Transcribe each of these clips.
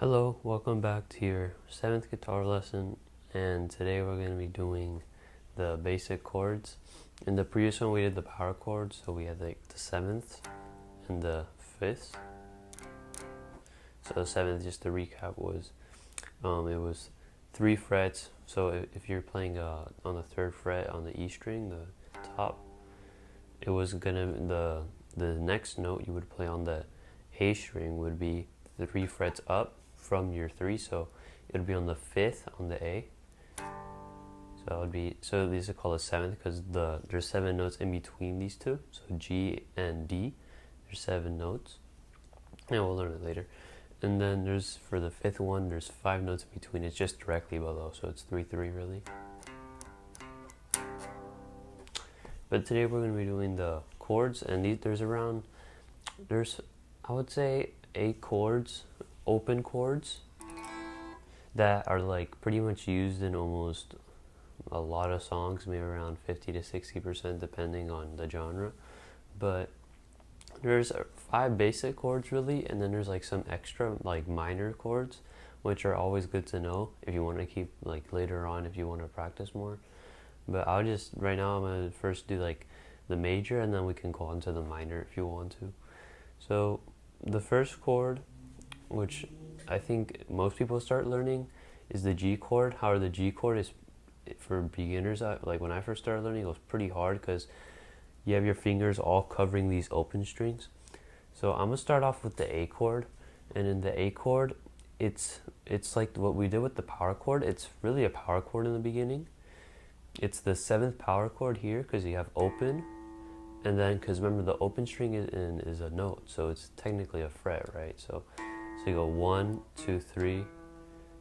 Hello, welcome back to your 7th guitar lesson, and today we're going to be doing the basic chords. In the previous one we did the power chords, so we had like the 7th and the 5th. So the 7th, just to recap, was it was 3 frets. So if you're playing on the 3rd fret on the E string, the top, it was gonna the next note you would play on the A string would be 3 frets up from your 3, so it would be on the 5th on the A. So it would be, so these are called a 7th because there's 7 notes in between these two. So G and D, there's 7 notes, and we'll learn it later. And then there's, for the 5th one, there's 5 notes in between. It's just directly below, so it's 3/3 really. But today we're going to be doing the chords, and there's I would say 8 chords, open chords, that are like pretty much used in almost a lot of songs, maybe around 50 to 60% depending on the genre. But there's 5 basic chords really, and then there's like some extra like minor chords, which are always good to know if you want to keep like later on if you want to practice more. But right now I'm going to first do like the major, and then we can go on to the minor if you want to. So the first chord, which I think most people start learning, is the G chord. However, the G chord is, for beginners, like when I first started learning, it was pretty hard because you have your fingers all covering these open strings. So I'm gonna start off with the A chord, and in the A chord, it's like what we did with the power chord. It's really a power chord in the beginning. It's the 7th power chord here because you have open, and then because remember the open string is a note, so it's technically a fret, right? So you go 1, 2, 3.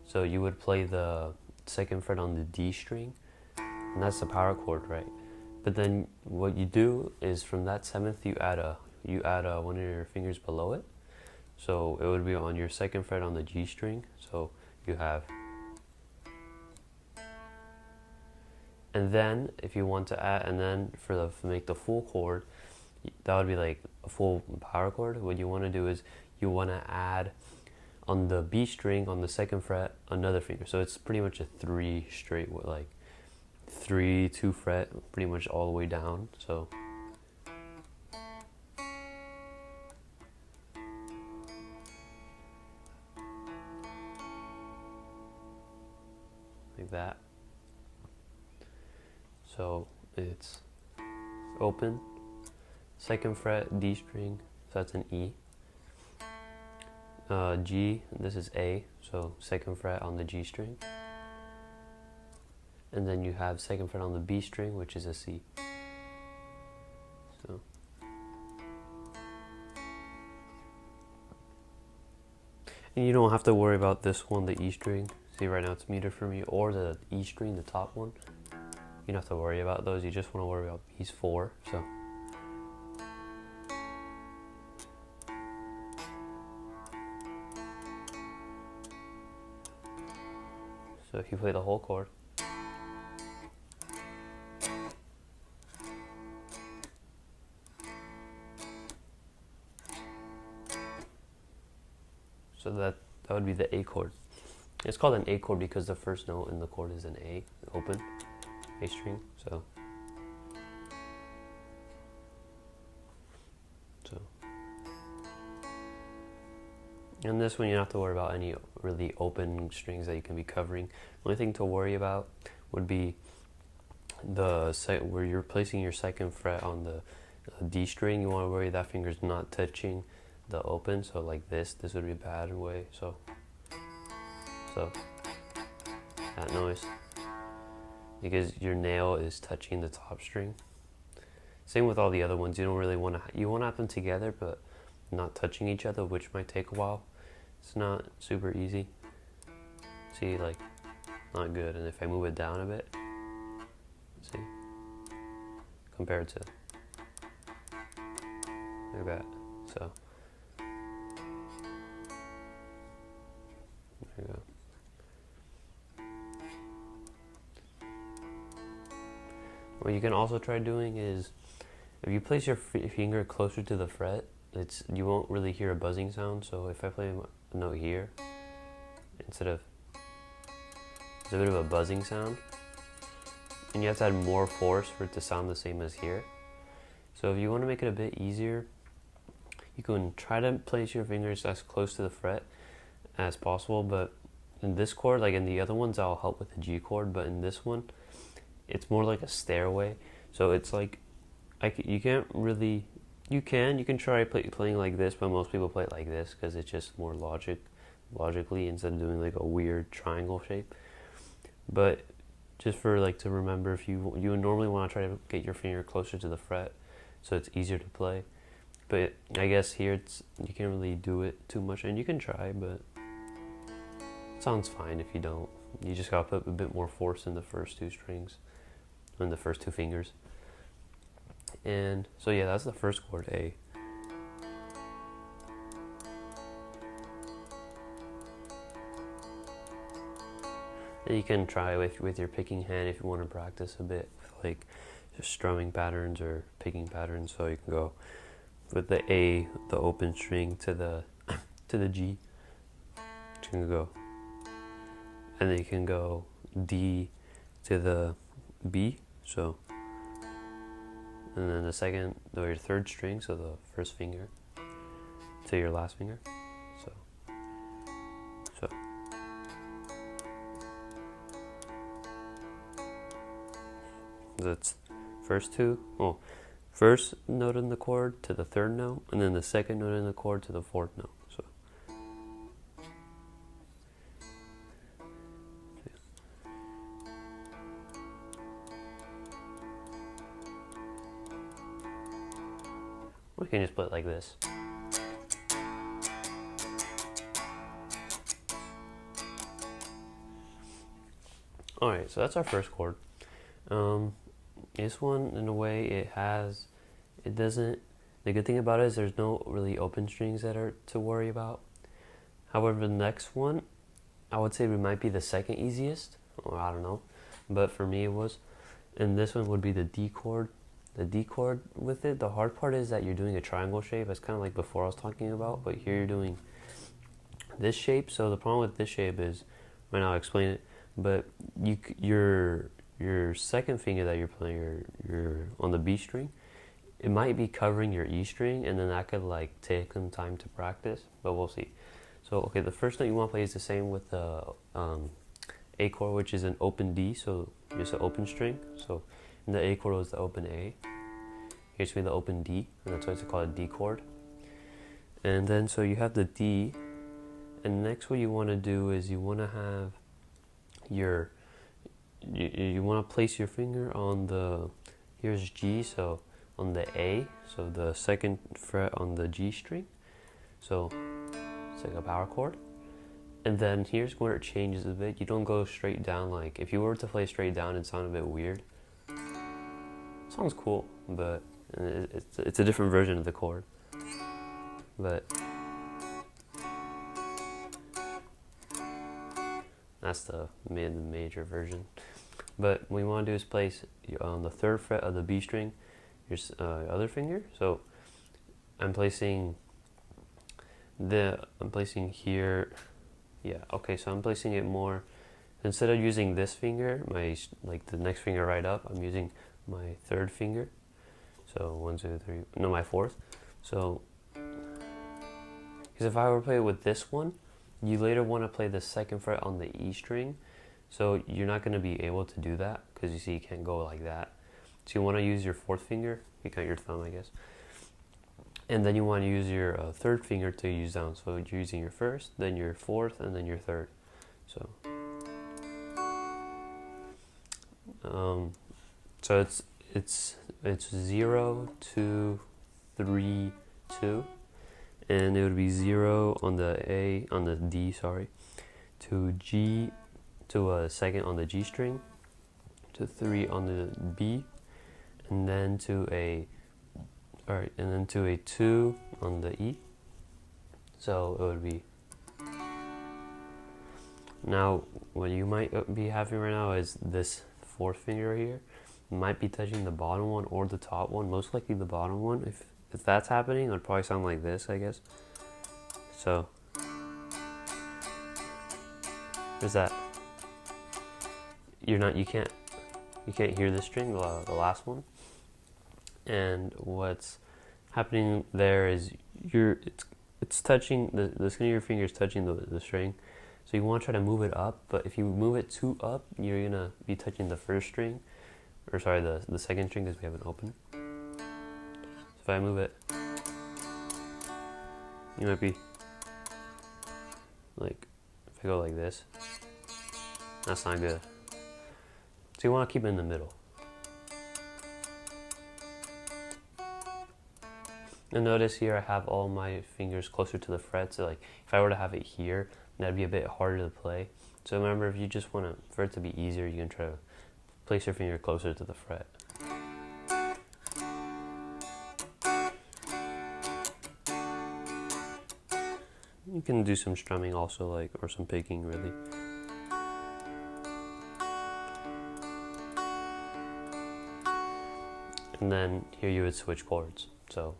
So you would play the 2nd fret on the D string, and that's the power chord, right? But then what you do is from that 7th you add one of your fingers below it. So it would be on your 2nd fret on the G string. So you have, and then if you want to add, and then make the full chord, that would be like a full power chord. What you want to do is you want to add on the B string on the 2nd fret another finger. So it's pretty much a 3 straight, like 3, 2 fret, pretty much all the way down. So like that. So it's open, 2nd fret, D string, so that's an E. G, this is A, so 2nd fret on the G string. And then you have 2nd fret on the B string, which is a C. So and you don't have to worry about this one, the E string. See, right now it's muted for me, or the E string, the top one. You don't have to worry about those. You just want to worry about these 4. So if you play the whole chord, so that would be the A chord. It's called an A chord because the first note in the chord is an A, open, A string. So and this one you don't have to worry about any really open strings that you can be covering. The only thing to worry about would be where you're placing your 2nd fret on the D string. You want to worry that finger's not touching the open. So like this would be a bad way. So that noise, because your nail is touching the top string. Same with all the other ones. You don't really want to. You want to have them together, but not touching each other, which might take a while. It's not super easy. See, like, not good. And if I move it down a bit, see, compared to like that. So there you go. What you can also try doing is, if you place your finger closer to the fret, you won't really hear a buzzing sound. So if I play a note here, instead of, it's a bit of a buzzing sound. And you have to add more force for it to sound the same as here. So if you want to make it a bit easier, you can try to place your fingers as close to the fret as possible, but in this chord, like in the other ones, I'll help with the G chord, but in this one, it's more like a stairway. So it's like, you can't really, you can try playing like this, but most people play it like this because it's just more logically instead of doing like a weird triangle shape. But just for like to remember, if you normally want to try to get your finger closer to the fret, so it's easier to play. But I guess here you can't really do it too much, and you can try, but it sounds fine if you don't. You just gotta put a bit more force in the first two strings, in the first two fingers. And so yeah, that's the first chord, A. And you can try with your picking hand if you want to practice a bit with like just strumming patterns or picking patterns. So you can go with the A, the open string, to the G. You can go, and then you can go D to the B. So, and then the second or your third string, so the first finger to your last finger. So. That's first note in the chord to the third note, and then the second note in the chord to the fourth note. So we can just play it like this. Alright, so that's our first chord. This one, in a way, the good thing about it is there's no really open strings that are to worry about. However, the next one, I would say it might be the second easiest, or I don't know, but for me it was. And this one would be the D chord. The D chord with it, the hard part is that you're doing a triangle shape. It's kind of like before I was talking about, but here you're doing this shape. So the problem with this shape is, right now I'll explain it, but your second finger that you're playing, you're on the B string, it might be covering your E string, and then that could like take some time to practice, but we'll see. So okay, the first note you want to play is the same with the A chord, which is an open D, so just an open string. So in the A chord was the open A. Here's me the open D, and that's why it's called a D chord. And then so you have the D, and next what you want to do is you want to have you want to place your finger on here's G, so on the A, so the second fret on the G string. So it's like a power chord. And then here's where it changes a bit. You don't go straight down. Like if you were to play straight down, it'd sound a bit weird. It sounds cool, but it's a different version of the chord. But that's the major version. But what you want to do is place on the third fret of the B string your other finger. So I'm placing here. Yeah, okay, so I'm placing it more, instead of using this finger, the next finger right up, I'm using my third finger. So 1, 2, 3, no, my fourth. So, because if I were to play it with this one, you later want to play the second fret on the E string. So you're not going to be able to do that, because you see you can't go like that. So you want to use your fourth finger, you count your thumb, I guess. And then you want to use your third finger to use down. So you're using your first, then your fourth, and then your third. So, so it's 0, 2, 3, 2, and it would be 0 on the D, to G, to a second on the G string, to 3 on the B, and then to a 2 on the E. So it would be, now what you might be having right now is this fourth finger right here might be touching the bottom one or the top one, most likely the bottom one. If that's happening, it would probably sound like this, I guess. So is that you can't hear the string, the last one, and what's happening there is it's touching the skin of your finger is touching the string, so you want to try to move it up, but if you move it too up, you're gonna be touching the first string, or sorry, the second string because we have it open. So if I move it, you might be like, if I go like this, that's not good. So you want to keep it in the middle. And notice here I have all my fingers closer to the fret, so like if I were to have it here, that'd be a bit harder to play. So remember, if you just want to, for it to be easier, you can try to place your finger closer to the fret. You can do some strumming also, like, or some picking really. And then here you would switch chords. So,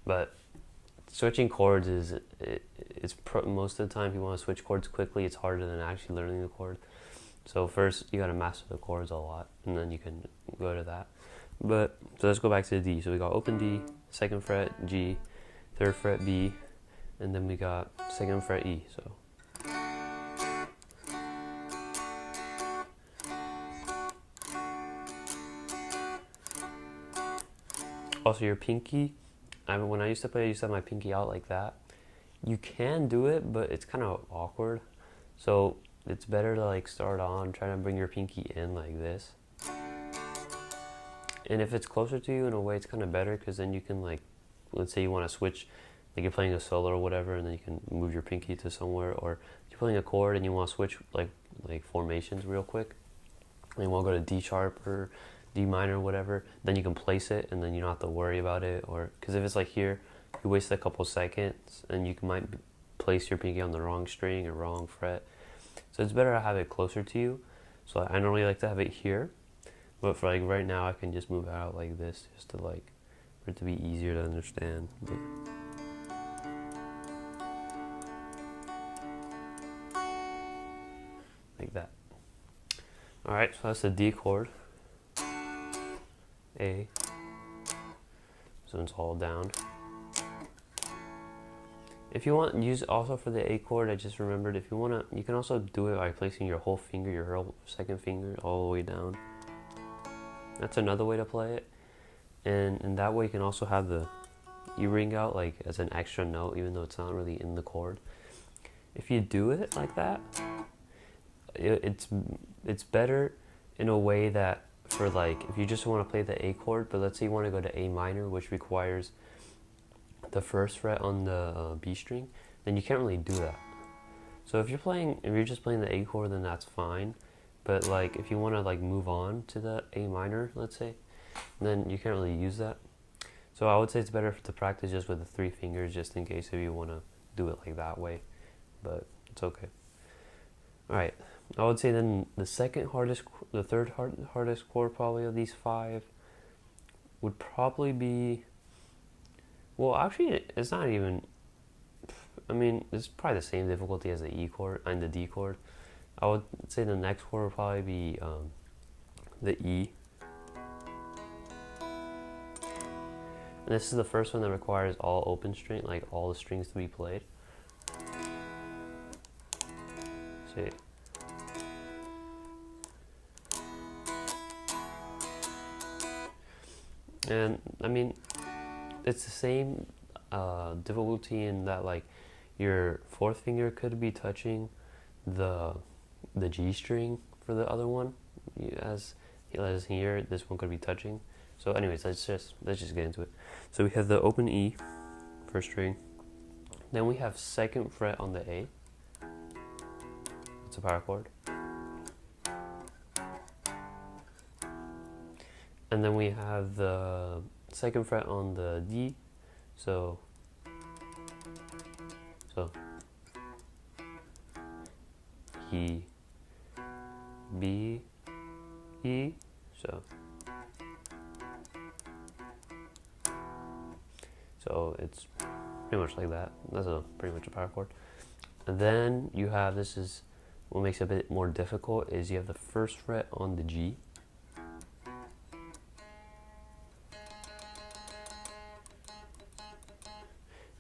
but switching chords most of the time if you want to switch chords quickly, it's harder than actually learning the chord. So first you got to master the chords a lot, and then you can go to that. But so let's go back to the D. So we got open D, second fret G, third fret B, and then we got second fret E. So also your pinky, when I used to play, I used to have my pinky out like that. You can do it, but it's kind of awkward. So it's better to like start on, try to bring your pinky in like this. And if it's closer to you, in a way, it's kind of better, because then you can, like, let's say you want to switch, like you're playing a solo or whatever, and then you can move your pinky to somewhere, or you're playing a chord and you want to switch like formations real quick, and you want to go to D sharp or D minor or whatever, then you can place it, and then you don't have to worry about it. Or because if it's like here, you waste a couple seconds, and you might place your pinky on the wrong string or wrong fret. So it's better to have it closer to you. So I normally like to have it here. But for like right now, I can just move it out like this, just to like, for it to be easier to understand. But like that. Alright, so that's the D chord. A. So it's all down. If you want, use also for the A chord, I just remembered, if you want to, you can also do it by placing your whole finger, your whole second finger, all the way down. That's another way to play it, and that way you can also have the E ring out like as an extra note, even though it's not really in the chord. If you do it like that, it's better in a way that, for like, if you just want to play the A chord, but let's say you want to go to A minor, which requires the first fret on the B string, then you can't really do that. So if you're just playing the A chord, then that's fine. But like if you want to like move on to the A minor, let's say, then you can't really use that. So I would say it's better to practice just with the 3 fingers, just in case if you want to do it like that way. But it's okay. Alright, I would say then the third hardest chord probably of these 5 would probably be, well actually it's not even, I mean it's probably the same difficulty as the E chord and the D chord. I would say the next chord would probably be the E. And this is the first one that requires all open string, like all the strings to be played. See. And I mean, it's the same difficulty in that like your 4th finger could be touching the G string for the other one, as here this one could be touching. So anyways, let's just get into it. So we have the open E, first string, then we have 2nd fret on the A, it's a power chord, and then we have the 2nd fret on the D, so E, B, E, so it's pretty much like that. That's pretty much a power chord. And then you have, this is what makes it a bit more difficult, is you have the first fret on the G.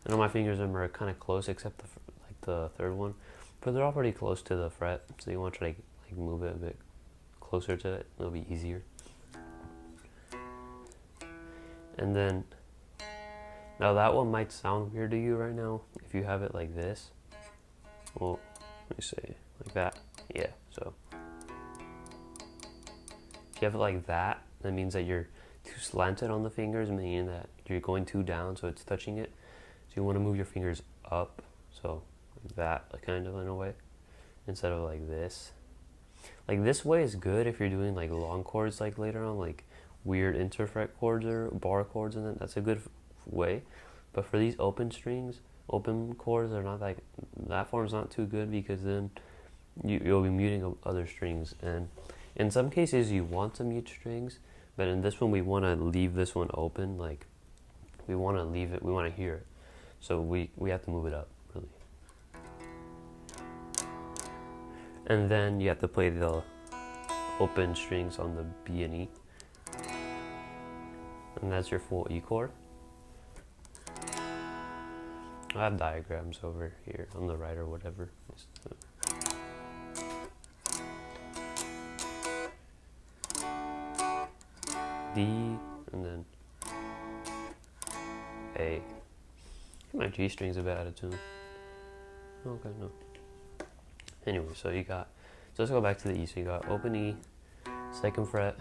I know my fingers are kind of close, except the third one, but they're all pretty close to the fret. So you want to try to like move it a bit closer to it. It'll be easier. And then, now that one might sound weird to you right now if you have it like this. Well, let me see, like that. Yeah. So if you have it like that, that means that you're too slanted on the fingers, meaning that you're going too down, so it's touching it. So you want to move your fingers up, so like that, kind of in a way, instead of like this. Like this way is good if you're doing like long chords, like later on, like weird interfret chords or bar chords, and that's a good way. But for these open strings, open chords are not like that form's not too good, because then you'll be muting other strings, and in some cases you want to mute strings, but in this one we want to leave this one open. Like we want to leave it, we want to hear it, so we have to move it up really. And then you have to play the open strings on the B and E, and that's your full E chord. I have diagrams over here on the right or whatever. D, and then A. My G string's a bit out of tune. Okay, no. Anyway, so you got, so let's go back to the E. So you got open E, second fret,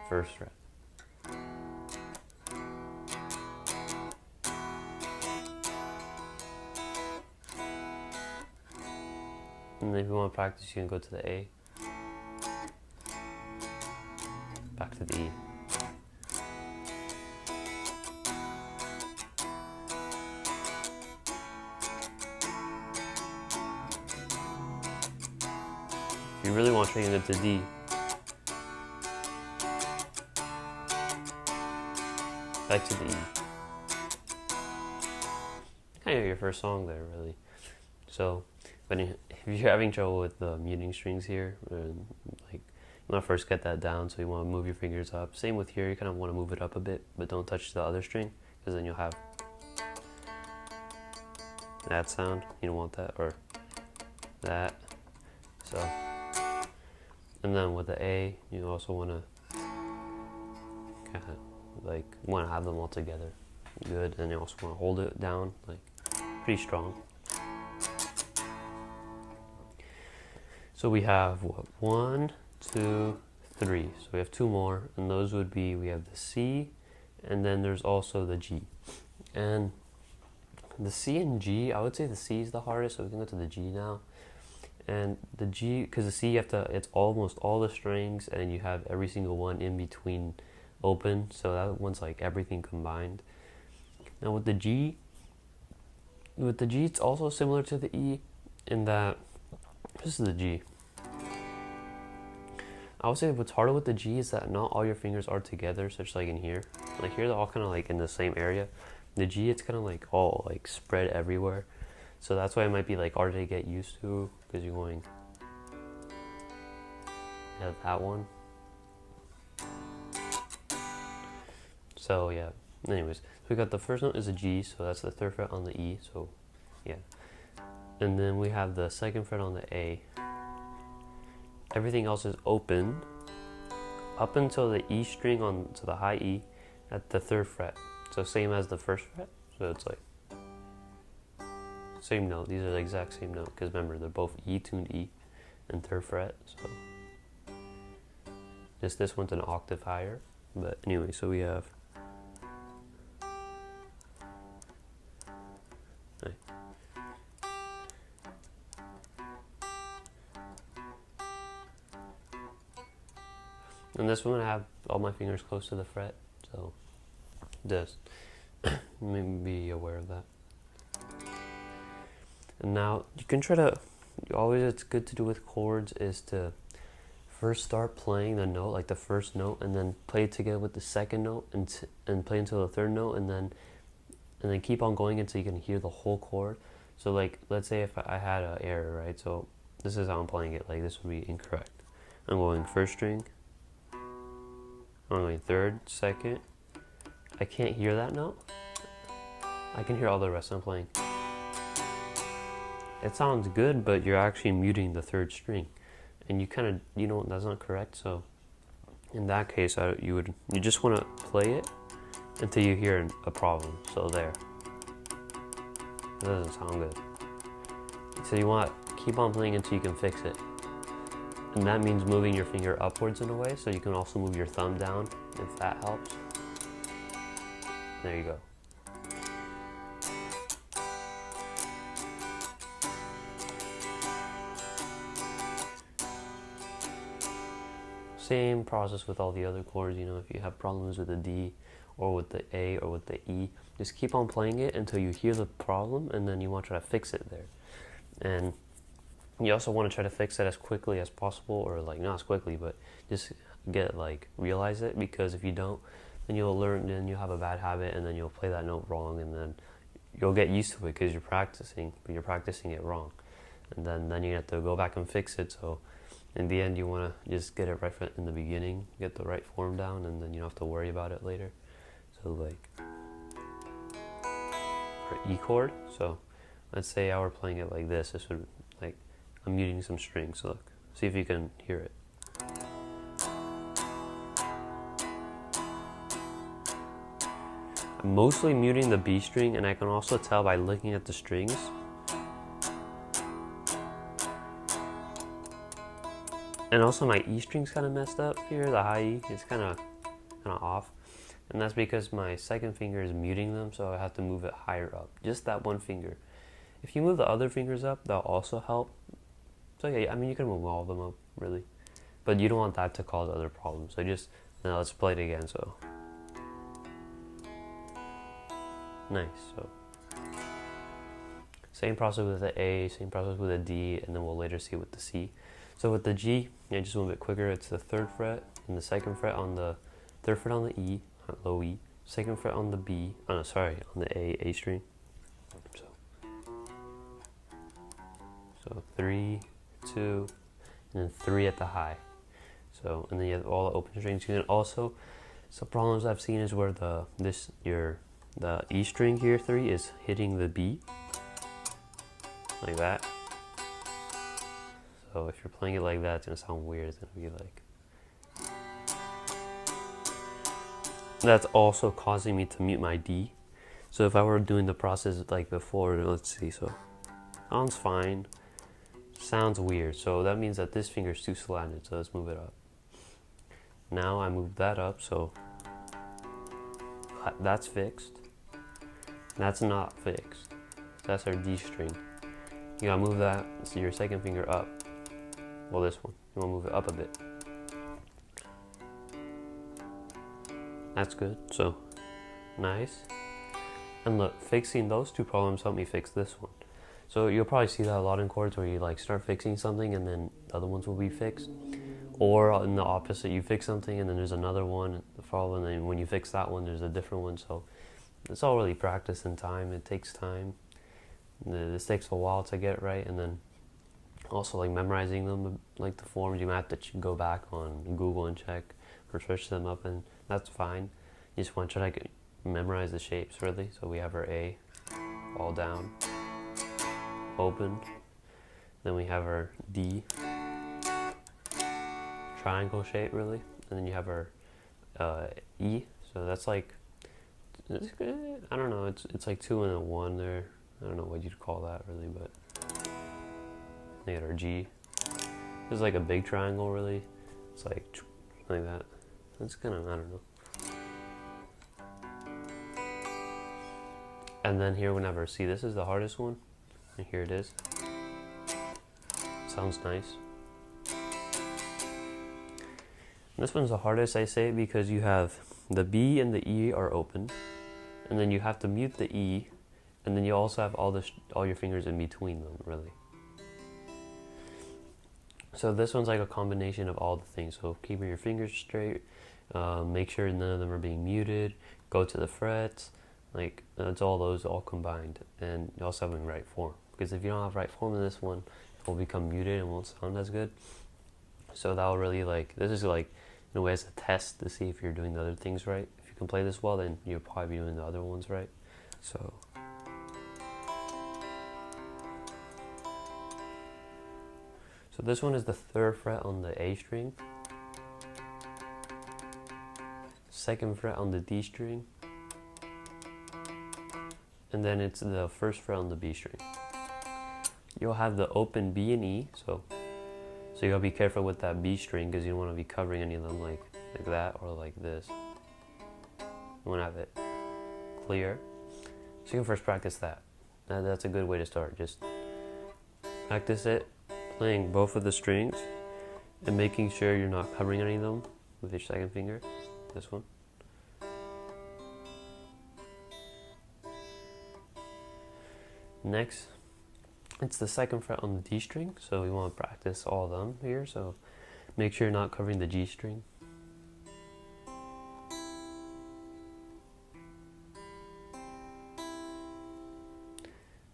first fret. And then if you want to practice, you can go to the A, back to the E. If you really want to change it to D, back to the E. Kind of your first song there, really. So, but if you're having trouble with the muting strings here, like you want to first get that down, so you want to move your fingers up. Same with here, you kind of want to move it up a bit, but don't touch the other string, because then you'll have that sound. You don't want that, or that. So, and then with the A, you also want to kind of like want to have them all together, good, and you also want to hold it down like pretty strong. So we have what, 1, 2, 3. So we have 2 more, and those would be, we have the C, and then there's also the G. And the C and G, I would say the C is the hardest, so we can go to the G now. And the G, because the C, you have to, it's almost all the strings, and you have every single one in between open, so that one's like everything combined. Now with the G, it's also similar to the E in that, this is the G. I would say what's harder with the G is that not all your fingers are together, such like in here. Like here, they're all kind of like in the same area. The G, it's kind of like all like spread everywhere. So that's why it might be like harder to get used to, because you're going, yeah, that one. So yeah, anyways, so we got the first note is a G, so that's the 3rd fret on the E, so yeah. And then we have the 2nd fret on the A. Everything else is open up until the E string on to the high E at the 3rd fret. So same as the 1st fret. So it's like same note. These are the exact same note, because remember they're both E tuned E and 3rd fret. So just this one's an octave higher. But anyway, so we have. And this one I have all my fingers close to the fret, so just maybe be aware of that. And now you can try to, always it's good to do with chords is to first start playing the note, like the first note, and then play it together with the second note, and play until the 3rd note, and then and then keep on going until you can hear the whole chord. So like, let's say if I had an error, right? So this is how I'm playing it. Like this would be incorrect. I'm going first string. I'm going third, second. I can't hear that note. I can hear all the rest I'm playing. It sounds good, but you're actually muting the third string, and you kind of, you know, that's not correct. So in that case, you just want to play it until you hear a problem. So there. It doesn't sound good. So you want to keep on playing until you can fix it. And that means moving your finger upwards in a way, so you can also move your thumb down if that helps. There you go. Same process with all the other chords, you know, if you have problems with the D or with the A or with the E, just keep on playing it until you hear the problem, and then you want to try to fix it there. And you also want to try to fix it as quickly as possible, or like not as quickly, but just realize it, because if you don't, then you'll learn, then you'll have a bad habit, and then you'll play that note wrong, and then you'll get used to it because you're practicing, but you're practicing it wrong. And then you have to go back and fix it. So in the end, you want to just get it right in the beginning, get the right form down, and then you don't have to worry about it later. So like for E chord, so let's say I were playing it like this. This would, like, I'm muting some strings. So look, see if you can hear it. I'm mostly muting the B string, and I can also tell by looking at the strings. And also my E string's kind of messed up here, the high E, it's kind of off. And that's because my second finger is muting them, so I have to move it higher up. Just that one finger. If you move the other fingers up, that'll also help. So yeah, I mean, you can move all of them up, really. But you don't want that to cause other problems. So just, now let's play it again, so. Nice, so. Same process with the A, same process with the D, and then we'll later see with the C. So with the G, I just move it quicker. It's the 3rd fret and the 2nd fret on the 3rd fret on the E, low E, 2nd fret on the B, on the A string. So 3, 2, and then 3 at the high. So, and then you have all the open strings. You can also, some problems I've seen is where the E string here, 3, is hitting the B, like that. So if you're playing it like that, it's going to sound weird. It's going to be like... That's also causing me to mute my D. So if I were doing the process like before, let's see, so sounds fine. Sounds weird. So that means that this finger is too slanted, so let's move it up. Now I move that up, so that's fixed. That's not fixed. That's our D string. You gotta move that, so your second finger up. Well, this one, you wanna move it up a bit. That's good, so nice. And look, fixing those two problems helped me fix this one. So you'll probably see that a lot in chords where you like start fixing something and then the other ones will be fixed. Or in the opposite, you fix something and then there's another one to follow, and then when you fix that one, there's a different one. So it's all really practice and time. It takes time. This takes a while to get right, and then also like memorizing them, like the forms, you might have to go back on Google and check or search them up, and that's fine. You just want to try to memorize the shapes, really. So we have our A, all down, open. Then we have our D, triangle shape, really. And then you have our E. So that's like, I don't know, it's like 2 and a 1 there. I don't know what you'd call that, really, but they got our G. It's like a big triangle, really. It's like that. It's kind of, I don't know. And then here, whenever C, this is the hardest one, and here it is. Sounds nice. And this one's the hardest, I say, because you have the B and the E are open, and then you have to mute the E, and then you also have all your fingers in between them, really. So this one's like a combination of all the things. So keeping your fingers straight, make sure none of them are being muted, go to the frets, Like it's all those all combined, and you also having right form. Because if you don't have right form in this one, it will become muted and won't sound as good. So that will really like, this is like in a way as a test to see if you're doing the other things right. If you can play this well, then you'll probably be doing the other ones right. So this one is the 3rd fret on the A string, 2nd fret on the D string, and then it's the 1st fret on the B string. You'll have the open B and E, so you gotta be careful with that B string because you don't want to be covering any of them like that or like this. You want to have it clear. So you can first practice that. That's a good way to start. Just practice it, playing both of the strings and making sure you're not covering any of them with your 2nd finger. This one. Next, it's the 2nd fret on the D string, so we want to practice all of them here. So make sure you're not covering the G string.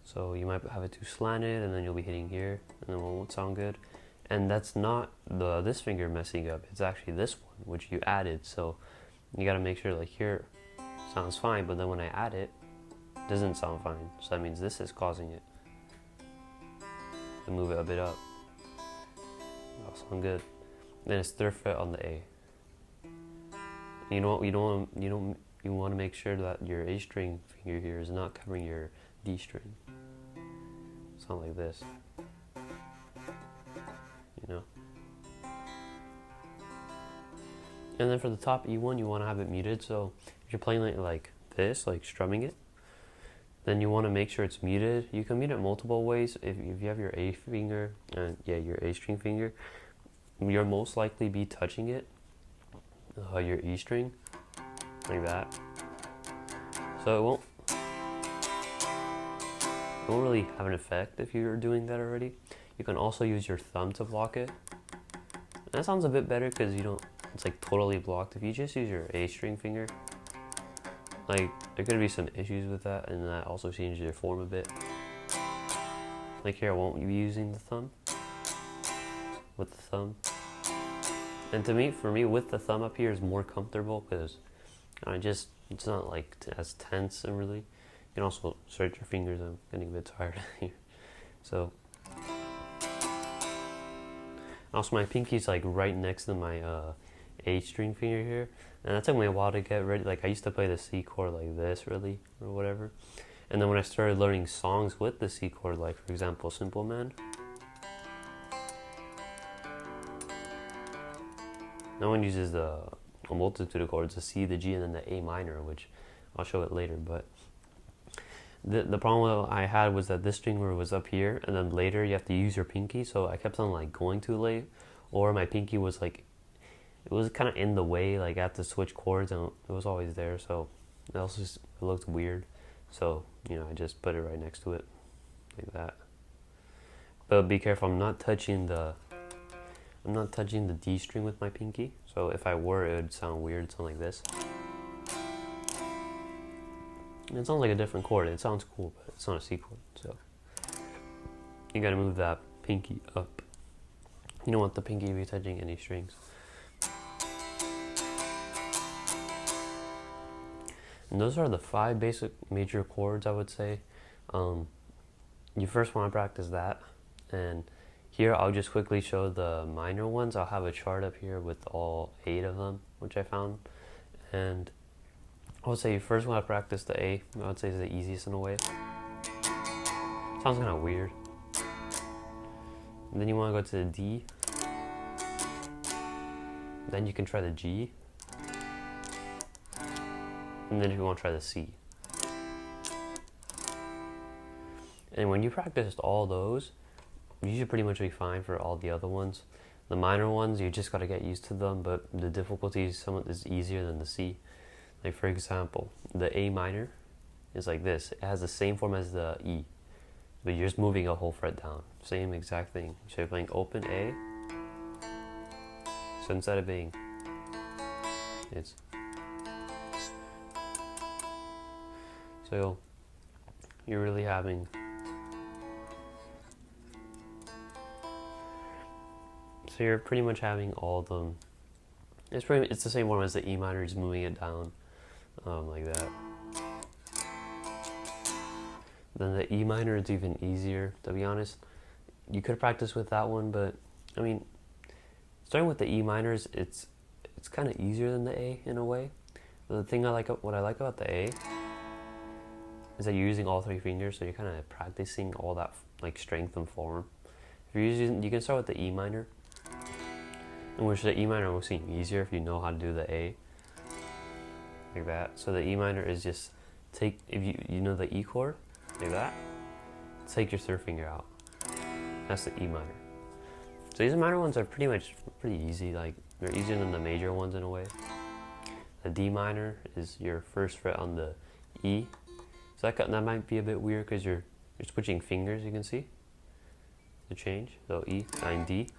So you might have it too slanted, and then you'll be hitting here, and then it won't sound good. And that's not this finger messing up, it's actually this one, which you added. So you gotta make sure like here sounds fine, but then when I add it, it doesn't sound fine. So that means this is causing it. And move it a bit up. That'll sound good. Then it's 3rd fret on the A. You know what? You want to make sure that your A string finger here is not covering your D string. Sound like this. You know. And then for the top E1, you want to have it muted. So if you're playing like this, like strumming it, then you want to make sure it's muted. You can mute it multiple ways. If you have your A finger, your A string finger, you'll most likely be touching it, your E string, like that. So it won't really have an effect if you're doing that already. You can also use your thumb to block it. And that sounds a bit better because it's like totally blocked. If you just use your A string finger, like there could be some issues with that, and that also changes your form a bit. Like here, I won't be using the thumb. With the thumb. And for me, with the thumb up here is more comfortable because it's not like as tense and really. You can also stretch your fingers. I'm getting a bit tired here. So, also my pinky's like right next to my A string finger here, and that took me a while to get ready. Like I used to play the C chord like this, really, or whatever. And then when I started learning songs with the C chord, like for example, Simple Man. No one uses a multitude of chords, the C, the G, and then the A minor, which I'll show it later. But the problem I had was that this string was up here, and then later you have to use your pinky. So I kept on like going too late, or my pinky was like, it was kind of in the way. Like I had to switch chords, and it was always there. So it looked weird. So I just put it right next to it, like that. But be careful. I'm not touching the D string with my pinky. So if I were, it would sound weird. It'd sound like this. It sounds like a different chord. It sounds cool, but it's not a C chord. So you gotta move that pinky up. You don't want the pinky to be touching any strings. And those are the 5 basic major chords, I would say. You first want to practice that. And here I'll just quickly show the minor ones. I'll have a chart up here with all 8 of them, which I found. And I would say you first want to practice the A. I would say it's the easiest in a way. Sounds kind of weird. And then you want to go to the D. Then you can try the G. And then if you want to try the C. And when you practiced all those, you should pretty much be fine for all the other ones. The minor ones, you just got to get used to them, but the difficulty is easier than the C. Like for example, the A minor is like this. It has the same form as the E, but you're just moving a whole fret down. Same exact thing. So you're playing open A. So instead of being, So you're really having, so you're pretty much having all of them. It's the same one as the E minor, just moving it down like that. Then the E minor is even easier, to be honest. You could practice with that one, but I mean, starting with the E minors, it's kind of easier than the A in a way. But the thing what I like about the A is that you're using all three fingers, so you're kind of practicing all that like strength and form. If you're using, you can start with the E minor, in which the E minor will seem easier if you know how to do the A, like that. So the E minor is just take, if you know the E chord, like that, take your third finger out. That's the E minor. So these minor ones are pretty easy. Like they're easier than the major ones in a way. The D minor is your first fret on the E. So that might be a bit weird because you're switching fingers. You can see the change. So E, 9D,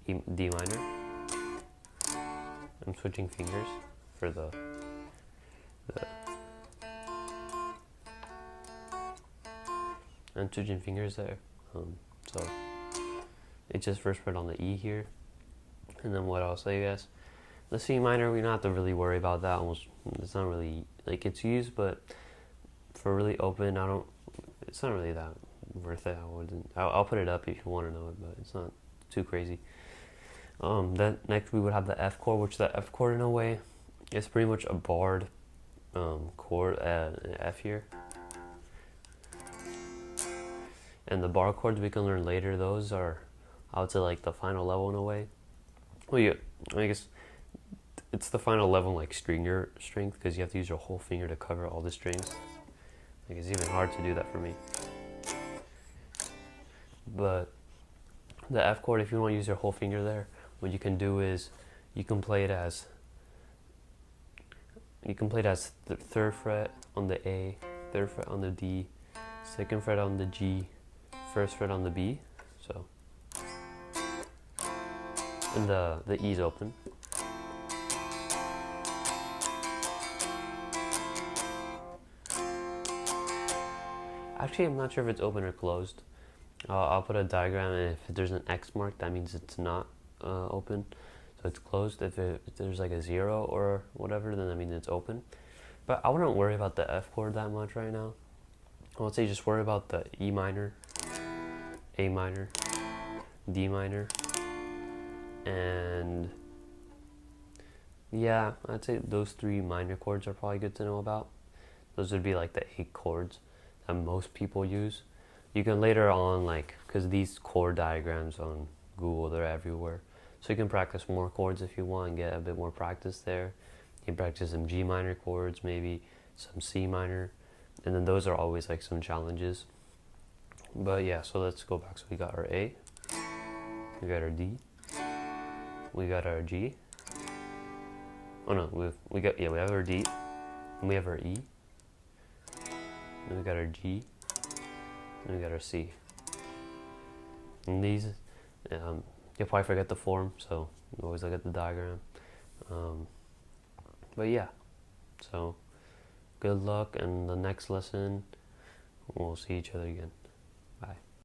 E, D minor. I'm switching fingers for the I'm switching fingers there. So it's just first fret on the E here, and then what else, I guess? The C minor, we don't have to really worry about that. It's not really, like, it's used, but for really open, it's not really that worth it. I'll put it up if you want to know it, but it's not too crazy. Then next we would have the F chord, which the F chord in a way is pretty much a barred chord F here. And the bar chords we can learn later, those are, I would say, like the final level in a way. Well, yeah, I guess it's the final level, like stringer strength, because you have to use your whole finger to cover all the strings. Like, it's even hard to do that for me. But the F chord, if you want to use your whole finger there, what you can do is you can play it as the third fret on the A, third fret on the D, second fret on the G, first fret on the B. So, and the E is open. Actually, I'm not sure if it's open or closed. I'll put a diagram, and if there's an X mark, that means it's not open. So it's closed. If there's like a 0 or whatever, then that means it's open. But I wouldn't worry about the F chord that much right now. I would say just worry about the E minor, A minor, D minor, and yeah, I'd say those three minor chords are probably good to know about. Those would be like the 8 chords that most people use. You can later on, like, because these chord diagrams on Google, they're everywhere. So you can practice more chords if you want and get a bit more practice there. You can practice some G minor chords, maybe some C minor, and then those are always like some challenges. But yeah, so let's go back. So we got our A, we got our D, we got our G. Oh no, we have our D, and we have our E, and we got our G, and we got our C. And these, you'll probably forget the form, so you always look at the diagram. But yeah, so good luck, and the next lesson we'll see each other again. Bye.